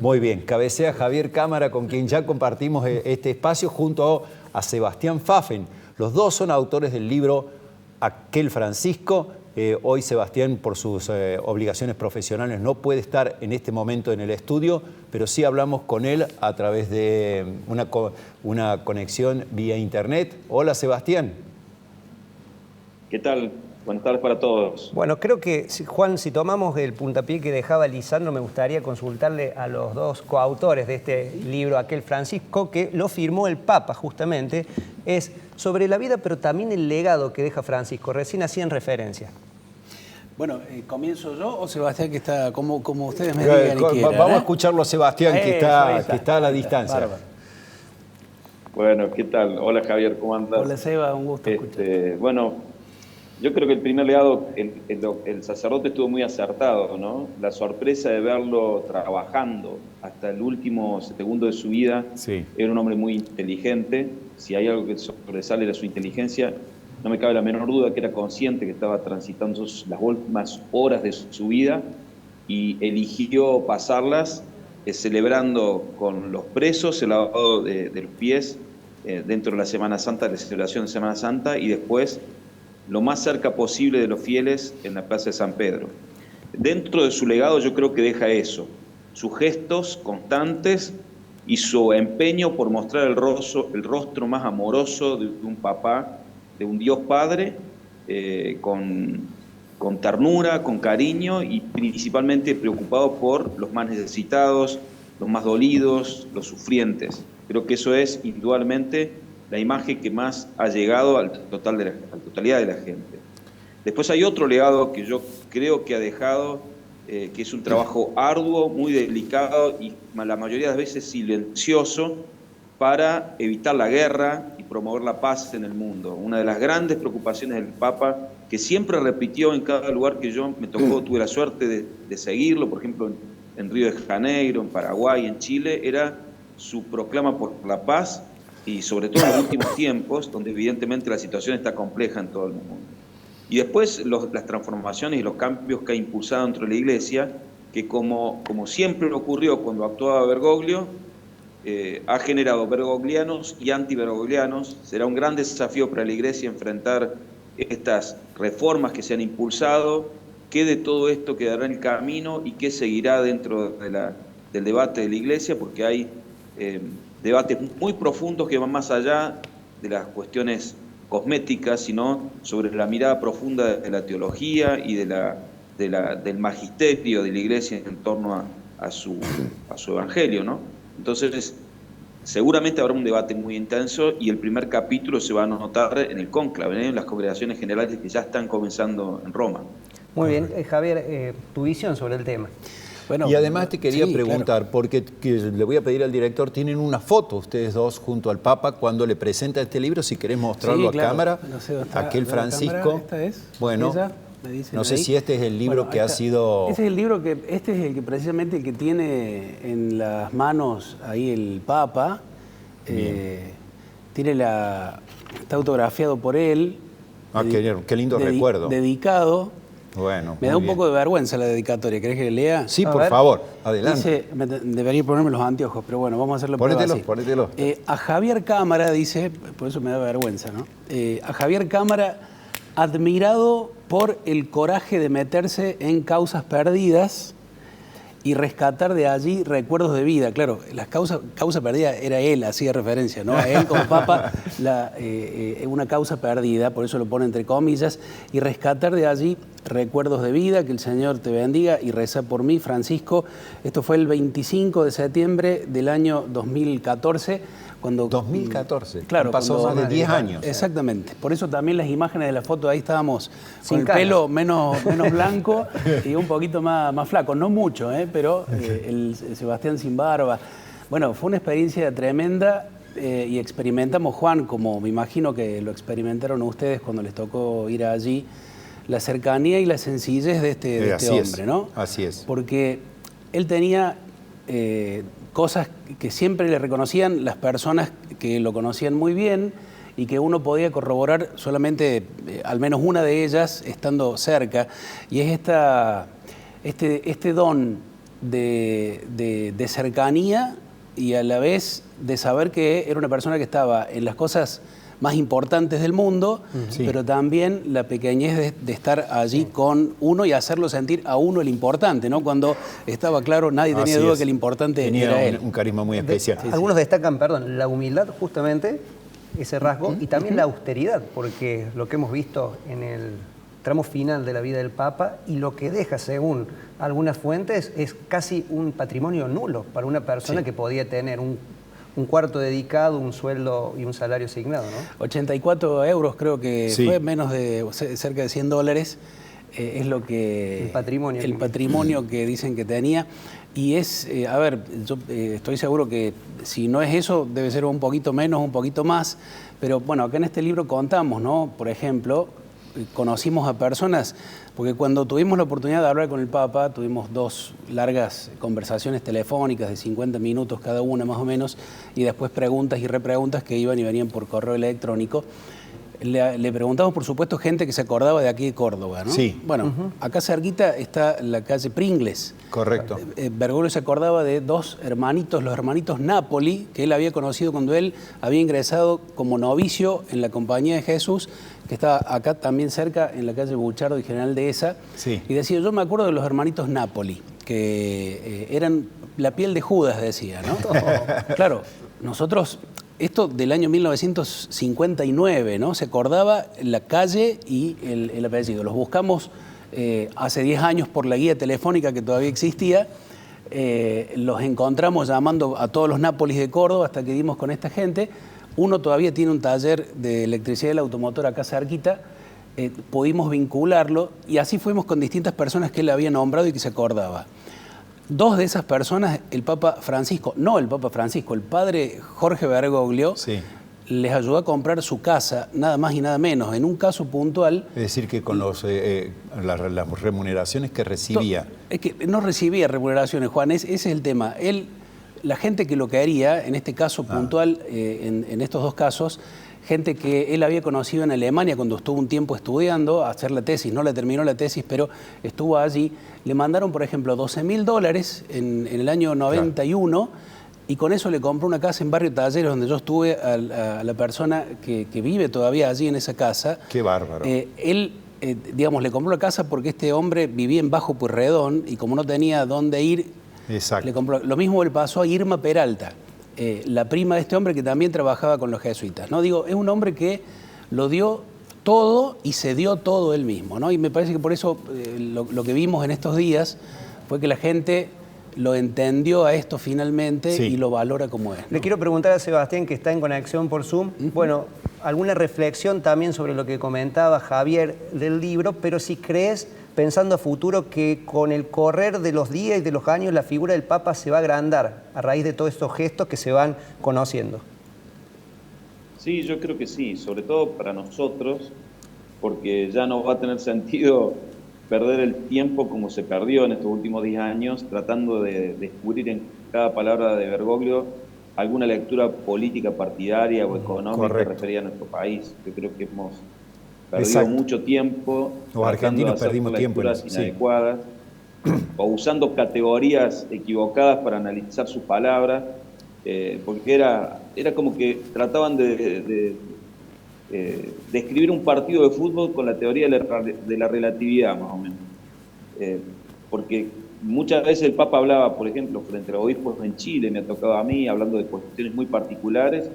Muy bien, cabecea Javier Cámara, con quien ya compartimos este espacio junto a Sebastián Pfaffen. Los dos son autores del libro Aquel Francisco. Hoy Sebastián, por sus obligaciones profesionales, no puede estar en este momento en el estudio, pero sí hablamos con él a través de una conexión vía internet. Hola, Sebastián. ¿Qué tal? Buenas tardes para todos. Bueno, creo que, Juan, si tomamos el puntapié que dejaba Lisandro, me gustaría consultarle a los dos coautores de este libro, Aquel Francisco, que lo firmó el Papa justamente, es sobre la vida, pero también el legado que deja Francisco. Recién hacían referencia. Bueno, ¿comienzo yo o Sebastián, que está como ustedes me digan y quieran? Vamos a escucharlo a Sebastián, que está a la distancia. Bárbaro. Bueno, ¿qué tal? Hola Javier, ¿cómo andas? Hola Seba, un gusto escuchar. Bueno, yo creo que el primer legado, el sacerdote estuvo muy acertado, ¿no? La sorpresa de verlo trabajando hasta el último segundo de su vida. Sí. Era un hombre muy inteligente. Si hay algo que sobresale era su inteligencia. No me cabe la menor duda que era consciente que estaba transitando las últimas horas de su vida y eligió pasarlas celebrando con los presos el lavado de los pies dentro de la Semana Santa, la celebración de Semana Santa, y después lo más cerca posible de los fieles en la Plaza de San Pedro. Dentro de su legado yo creo que deja eso, sus gestos constantes y su empeño por mostrar el rostro más amoroso de un papá, de un Dios Padre, con ternura, con cariño y principalmente preocupado por los más necesitados, los más dolidos, los sufrientes. Creo que eso es indudablemente la imagen que más ha llegado a la totalidad de la gente. Después hay otro legado que yo creo que ha dejado, que es un trabajo arduo, muy delicado y la mayoría de las veces silencioso, para evitar la guerra y promover la paz en el mundo. Una de las grandes preocupaciones del Papa, que siempre repitió en cada lugar que yo me tocó, tuve la suerte de seguirlo, por ejemplo en Río de Janeiro, en Paraguay, en Chile, era su proclama por la paz, y sobre todo en los últimos tiempos, donde evidentemente la situación está compleja en todo el mundo. Y después las transformaciones y los cambios que ha impulsado dentro de la Iglesia, que como siempre ocurrió cuando actuaba Bergoglio, ha generado bergoglianos y anti-bergoglianos. Será un gran desafío para la Iglesia enfrentar estas reformas que se han impulsado, qué de todo esto quedará en el camino y qué seguirá dentro del debate de la Iglesia, porque hay debates muy profundos que van más allá de las cuestiones cosméticas, sino sobre la mirada profunda de la teología y del magisterio de la Iglesia en torno a su evangelio, ¿no? Entonces, seguramente habrá un debate muy intenso y el primer capítulo se va a anotar en el cónclave, en las congregaciones generales que ya están comenzando en Roma. Muy bien, Javier, tu visión sobre el tema. Bueno, y además te quería preguntar, claro, porque le voy a pedir al director, tienen una foto ustedes dos junto al Papa cuando le presenta este libro, si querés mostrarlo a cámara, no sé, Aquel Francisco. ¿Esta es? Bueno, ¿Ella? No sé si este es el libro que ha sido... Este es el libro este es el que precisamente el que tiene en las manos ahí el Papa. Está autografiado por él. Ah, qué lindo recuerdo. Dedicado. Bueno, me da un poco de vergüenza la dedicatoria. ¿Querés que lea? Sí, por favor, adelante. Dice, debería ponerme los anteojos, pero bueno, vamos a hacerlo prueba así. Ponételo. A Javier Cámara, dice, por eso me da vergüenza, ¿no? A Javier Cámara, admirado por el coraje de meterse en causas perdidas y rescatar de allí recuerdos de vida. Claro, la causa perdida era él, hacía referencia, ¿no? A él como Papa, una causa perdida, por eso lo pone entre comillas, y rescatar de allí recuerdos de vida, que el Señor te bendiga y reza por mí, Francisco. Esto fue el 25 de septiembre del año 2014, cuando... 2014, claro, pasó más de 10 años. Exactamente, por eso también las imágenes de la foto, ahí estábamos con el pelo menos blanco y un poquito más flaco, no mucho, pero el Sebastián sin barba. Bueno, fue una experiencia tremenda y experimentamos, Juan, como me imagino que lo experimentaron ustedes cuando les tocó ir allí, la cercanía y la sencillez de este hombre, ¿no? Así es. Porque él tenía cosas que siempre le reconocían las personas que lo conocían muy bien y que uno podía corroborar solamente al menos una de ellas estando cerca, y es este don de cercanía y a la vez de saber que era una persona que estaba en las cosas más importantes del mundo, Sí. pero también la pequeñez de estar allí con uno y hacerlo sentir a uno el importante, ¿no? Cuando estaba claro, nadie tenía Así duda es. que el importante Tenía era él. un carisma muy especial. Algunos destacan, perdón, la humildad justamente, ese rasgo, y también la austeridad, porque lo que hemos visto en el tramo final de la vida del Papa y lo que deja, según algunas fuentes, es casi un patrimonio nulo para una persona que podía tener un cuarto dedicado, un sueldo y un salario asignado, ¿no? 84 euros creo que Sí. fue, menos de cerca de 100 dólares, es lo que... El patrimonio que dicen que tenía. Y es, a ver, yo estoy seguro que si no es eso, debe ser un poquito menos, un poquito más. Pero bueno, acá en este libro contamos, ¿no? Por ejemplo, conocimos a personas, porque cuando tuvimos la oportunidad de hablar con el Papa, tuvimos 2 largas conversaciones telefónicas de 50 minutos cada una más o menos, y después preguntas y repreguntas que iban y venían por correo electrónico. Le preguntamos, por supuesto, gente que se acordaba de aquí de Córdoba, ¿no? Sí. Bueno, acá cerquita está la calle Pringles. Correcto. Bergoglio se acordaba de 2 hermanitos, los hermanitos Napoli, que él había conocido cuando él había ingresado como novicio en la Compañía de Jesús, que está acá también cerca, en la calle Buchardo y General Dehesa. Sí. Y decía, yo me acuerdo de los hermanitos Napoli, que eran la piel de Judas, decía, ¿no? Claro, nosotros... Esto del año 1959, ¿no? Se acordaba la calle y el apellido. Los buscamos hace 10 años por la guía telefónica que todavía existía. Los encontramos llamando a todos los Nápoles de Córdoba hasta que dimos con esta gente. Uno todavía tiene un taller de electricidad del automotor acá cerquita. Pudimos vincularlo y así fuimos con distintas personas que él había nombrado y que se acordaba. 2 de esas personas, el Papa Francisco, no el Papa Francisco, el padre Jorge Bergoglio, Sí. les ayudó a comprar su casa, nada más y nada menos, en un caso puntual. Es decir, que con las remuneraciones que recibía. Es que no recibía remuneraciones, Juan, ese es el tema. La gente que lo quería, en este caso puntual, en estos 2 casos, gente que él había conocido en Alemania cuando estuvo un tiempo estudiando, a hacer la tesis, no la terminó la tesis, pero estuvo allí, le mandaron, por ejemplo, $12.000 en el año 91, y con eso le compró una casa en Barrio Talleres, donde yo estuve a la persona que vive todavía allí en esa casa. Qué bárbaro. Él, digamos, le compró la casa porque este hombre vivía en Bajo Pueyrredón y como no tenía dónde ir, Exacto. le compró. Lo mismo le pasó a Irma Peralta, la prima de este hombre que también trabajaba con los jesuitas, ¿no? Digo, es un hombre que lo dio todo y se dio todo él mismo, ¿no? Y me parece que por eso lo que vimos en estos días fue que la gente lo entendió a esto finalmente y lo valora como es, ¿no? Le quiero preguntar a Sebastián, que está en conexión por Zoom, bueno, alguna reflexión también sobre lo que comentaba Javier del libro, pero si crees, pensando a futuro, que con el correr de los días y de los años la figura del Papa se va a agrandar a raíz de todos estos gestos que se van conociendo. Sí, yo creo que sí, sobre todo para nosotros, porque ya no va a tener sentido perder el tiempo como se perdió en estos últimos 10 años, tratando de descubrir en cada palabra de Bergoglio alguna lectura política, partidaria o económica referida a nuestro país. Yo creo que hemos perdido mucho tiempo. Los argentinos perdimos tiempo. Inadecuadas, o usando categorías equivocadas para analizar sus palabras, porque era como que trataban de escribir un partido de fútbol con la teoría de la relatividad, más o menos. Porque muchas veces el Papa hablaba, por ejemplo, frente a los obispos en Chile, me ha tocado a mí, hablando de cuestiones muy particulares,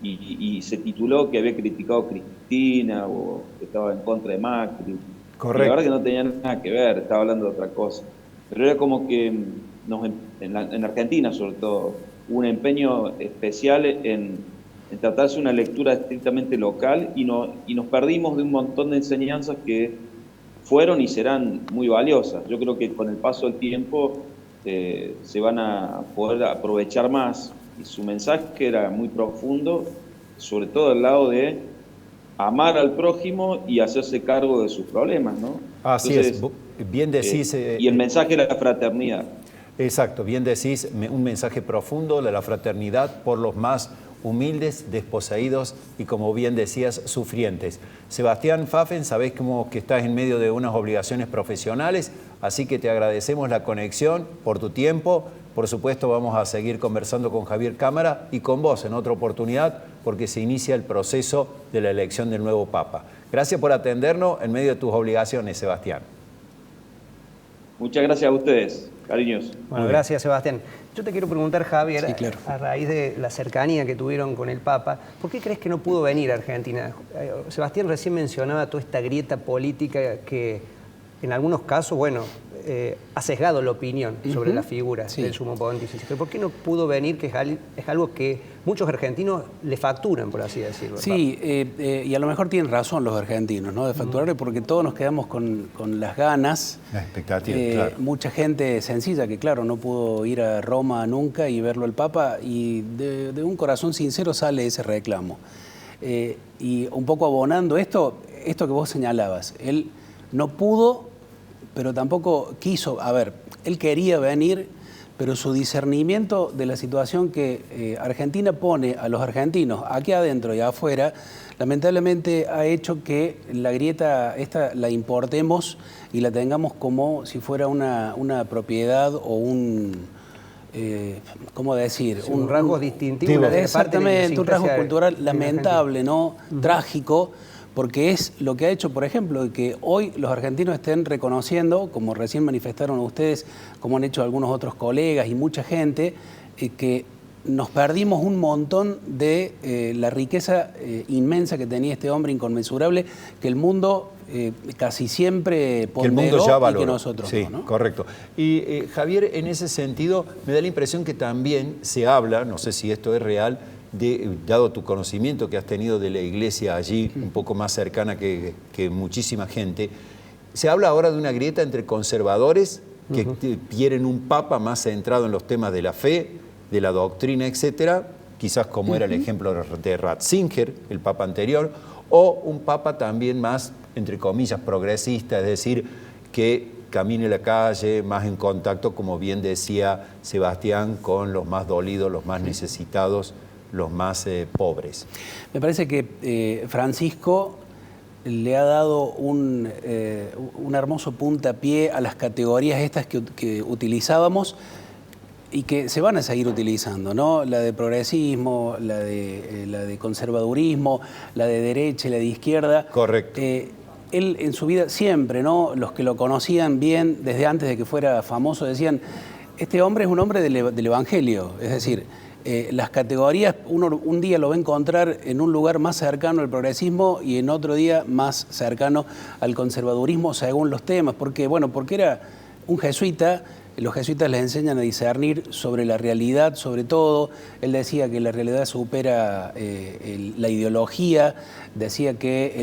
y se tituló que había criticado a Cristina o que estaba en contra de Macri. Correcto. La verdad que no tenía nada que ver, estaba hablando de otra cosa. Pero era como que en Argentina, sobre todo, hubo un empeño especial en tratarse de una lectura estrictamente local y nos perdimos de un montón de enseñanzas que fueron y serán muy valiosas. Yo creo que con el paso del tiempo se van a poder aprovechar más, y su mensaje era muy profundo, sobre todo del lado de amar al prójimo y hacerse cargo de sus problemas, ¿no? Así Entonces, es, bien decís. Y el mensaje era la fraternidad. Exacto, bien decís, un mensaje profundo de la fraternidad por los más humildes, desposeídos y, como bien decías, sufrientes. Sebastián Pfaffen, sabés como que estás en medio de unas obligaciones profesionales, así que te agradecemos la conexión por tu tiempo. Por supuesto, vamos a seguir conversando con Javier Cámara y con vos en otra oportunidad, porque se inicia el proceso de la elección del nuevo Papa. Gracias por atendernos en medio de tus obligaciones, Sebastián. Muchas gracias a ustedes, cariños. Bueno, gracias, Sebastián. Yo te quiero preguntar, Javier, sí, claro, a raíz de la cercanía que tuvieron con el Papa, ¿por qué crees que no pudo venir a Argentina? Sebastián recién mencionaba toda esta grieta política que en algunos casos, bueno, ha sesgado la opinión sobre la figura del sumo pontífice. Pero ¿por qué no pudo venir? Que es algo que muchos argentinos le facturan, por así decirlo. Sí, y a lo mejor tienen razón los argentinos, ¿no?, de facturarle, porque todos nos quedamos con las ganas. La expectativa, claro. Mucha gente sencilla que, claro, no pudo ir a Roma nunca y verlo al Papa, y de un corazón sincero sale ese reclamo. Y un poco abonando esto que vos señalabas, él no pudo, pero tampoco quiso. A ver, él quería venir, pero su discernimiento de la situación que Argentina pone a los argentinos aquí adentro y afuera, lamentablemente ha hecho que la grieta esta la importemos y la tengamos como si fuera una propiedad o un... ¿cómo decir? Sí, un rasgo distintivo. Exactamente, un rasgo cultural lamentable, ¿no? Trágico, porque es lo que ha hecho, por ejemplo, que hoy los argentinos estén reconociendo, como recién manifestaron ustedes, como han hecho algunos otros colegas y mucha gente, que nos perdimos un montón de la riqueza inmensa que tenía este hombre inconmensurable, que el mundo casi siempre ponderó y que nosotros sí, no, ¿no? Correcto. Y Javier, en ese sentido, me da la impresión que también se habla, no sé si esto es real, dado tu conocimiento que has tenido de la iglesia allí, un poco más cercana que muchísima gente, se habla ahora de una grieta entre conservadores que quieren un papa más centrado en los temas de la fe, de la doctrina, etcétera, quizás como era el ejemplo de Ratzinger, el papa anterior, o un papa también más, entre comillas, progresista, es decir, que camine la calle, más en contacto, como bien decía Sebastián, con los más dolidos, los más necesitados, los más pobres. Me parece que Francisco le ha dado un hermoso puntapié a las categorías estas que utilizábamos y que se van a seguir utilizando, ¿no? La de progresismo, la de conservadurismo, la de derecha y la de izquierda. Correcto. Él en su vida siempre, ¿no?, los que lo conocían bien desde antes de que fuera famoso decían, este hombre es un hombre del Evangelio, es decir, las categorías, uno un día lo va a encontrar en un lugar más cercano al progresismo y en otro día más cercano al conservadurismo según los temas. Porque, bueno, porque era un jesuita, los jesuitas les enseñan a discernir sobre la realidad, sobre todo. Él decía que la realidad supera la ideología, decía que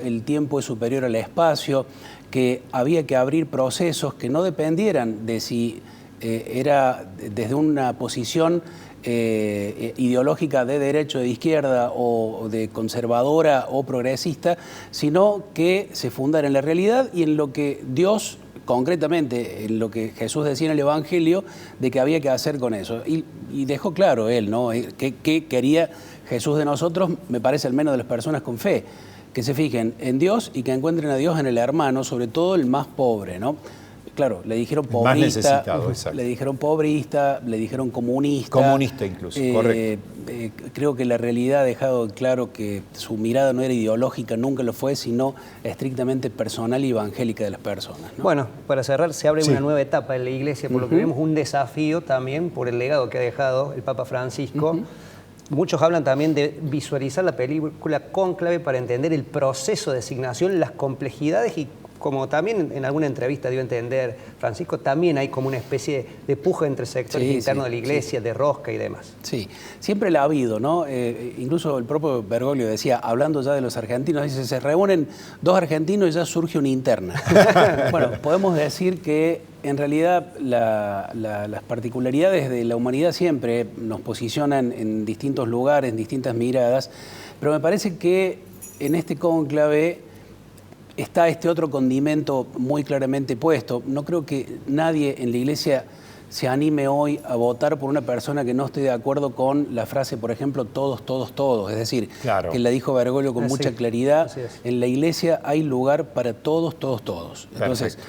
el tiempo es superior al espacio, que había que abrir procesos que no dependieran de si era desde una posición ideológica de derecha o de izquierda o de conservadora o progresista, sino que se fundara en la realidad y en lo que Dios, concretamente en lo que Jesús decía en el Evangelio, de que había que hacer con eso. Y dejó claro él, ¿no?, que quería Jesús de nosotros, me parece al menos de las personas con fe, que se fijen en Dios y que encuentren a Dios en el hermano, sobre todo el más pobre, ¿no? Claro, le dijeron pobrista, le dijeron pobrista, le dijeron comunista. Comunista incluso, correcto. Creo que la realidad ha dejado claro que su mirada no era ideológica, nunca lo fue, sino estrictamente personal y evangélica de las personas, ¿no? Bueno, para cerrar, se abre una nueva etapa en la Iglesia, por lo que vemos un desafío también por el legado que ha dejado el Papa Francisco. Muchos hablan también de visualizar la película Cónclave para entender el proceso de designación, las complejidades y, como también en alguna entrevista dio a entender Francisco, también hay como una especie de puja entre sectores internos de la Iglesia, de rosca y demás. Sí, siempre la ha habido, ¿no? Incluso el propio Bergoglio decía, hablando ya de los argentinos, dice, se reúnen dos argentinos y ya surge una interna. Bueno, podemos decir que en realidad las particularidades de la humanidad siempre nos posicionan en distintos lugares, en distintas miradas, pero me parece que en este cónclave está este otro condimento muy claramente puesto. No creo que nadie en la Iglesia se anime hoy a votar por una persona que no esté de acuerdo con la frase, por ejemplo, todos, todos, todos. Es decir, Claro. que la dijo Bergoglio con mucha claridad, así es. en la iglesia hay lugar para todos, todos, todos. Entonces,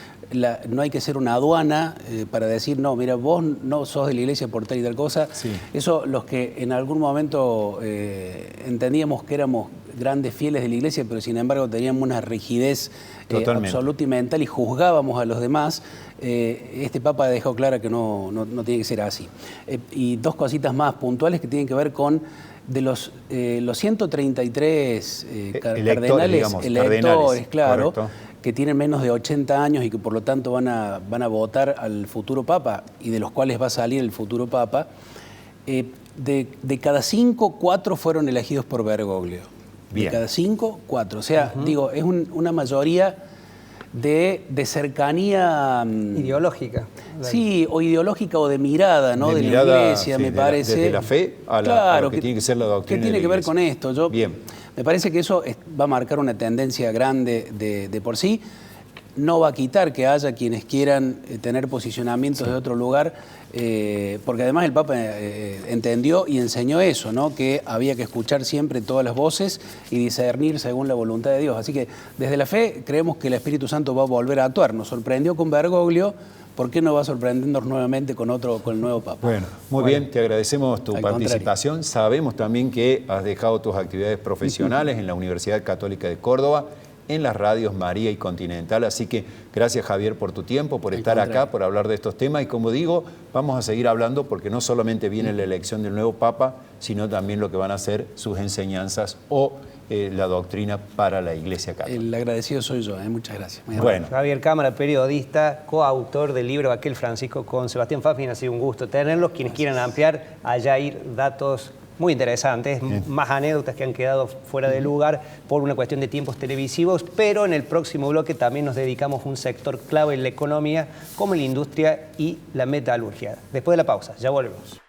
no hay que ser una aduana para decir, no, mira, vos no sos de la iglesia por tal y tal cosa. Sí. Eso, los que en algún momento entendíamos que éramos grandes fieles de la iglesia, pero sin embargo teníamos una rigidez absoluta y mental y juzgábamos a los demás, este Papa dejó clara que no tiene que ser así. Y dos cositas más puntuales que tienen que ver con de los 133 cardenales, digamos, electores, claro, correcto, que tienen menos de 80 años y que por lo tanto van a votar al futuro Papa y de los cuales va a salir el futuro Papa, de cada 5, 4 fueron elegidos por Bergoglio. Bien. De cada 5, 4. O sea, digo, es una mayoría de cercanía Ideológica. Sí, o ideológica o de mirada, ¿no? De mirada, la iglesia, sí, me parece. Desde la fe a lo que tiene que ser la doctrina. ¿Qué tiene que ver con esto? Bien. Me parece que eso va a marcar una tendencia grande de por sí. No va a quitar que haya quienes quieran tener posicionamientos de otro lugar, porque además el Papa entendió y enseñó eso, ¿no? Que había que escuchar siempre todas las voces y discernir según la voluntad de Dios. Así que desde la fe creemos que el Espíritu Santo va a volver a actuar. Nos sorprendió con Bergoglio, ¿por qué no va a sorprendernos nuevamente con el nuevo Papa? Bueno, muy bien, te agradecemos tu Al participación. contrario. Sabemos también que has dejado tus actividades profesionales en la Universidad Católica de Córdoba, en las radios María y Continental. Así que gracias, Javier, por tu tiempo, por estar acá, por hablar de estos temas. Y como digo, vamos a seguir hablando porque no solamente viene la elección del nuevo Papa, sino también lo que van a ser sus enseñanzas o la doctrina para la Iglesia Católica. El agradecido soy yo, muchas gracias. Bueno. Javier Cámara, periodista, coautor del libro Aquel Francisco con Sebastián Pfaffin. Ha sido un gusto tenerlos. Quienes quieran ampliar, allá ir datos muy interesantes, más anécdotas que han quedado fuera de lugar por una cuestión de tiempos televisivos, pero en el próximo bloque también nos dedicamos a un sector clave en la economía como la industria y la metalurgia. Después de la pausa, ya volvemos.